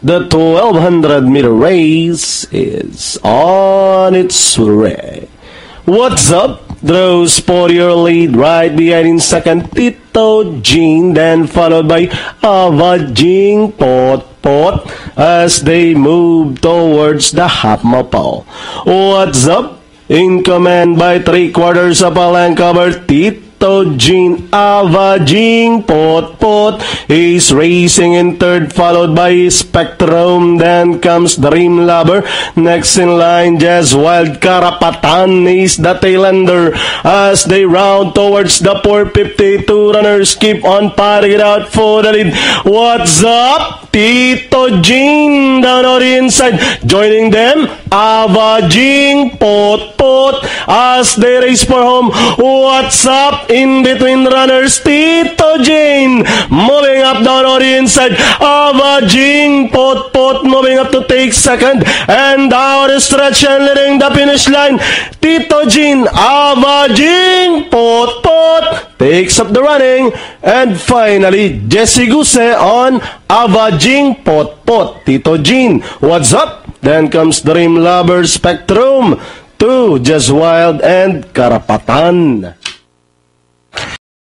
The 1200-meter race is on its way. What's up? Throws 40-year lead right behind in second Tito Jean, then followed by Avajing Pot as they move towards the half mile. What's up? In command by 3/4 of a length cover, Tito Jean. Avajing Pot is racing in third, followed by Spectrum. Then comes Dream Lover. Next in line, Jazz Wild. Karapatan is the tailender as they round towards the 452. Runners keep on fighting it out for the lead. What's up? Tito Jean down on the inside. Joining them, Avajing Pot as they race for home. What's up? In between runners, Tito Jean moving up down on the inside. Avajing Pot moving up to take second, and down the stretch and leading the finish line, Tito Jean. Avajing Pot takes up the running, and finally Jesse Guse on Avajing Pot. Tito Jean, what's up? Then comes Dream Lover, Spectrum, 2 Just Wild, and Karapatan.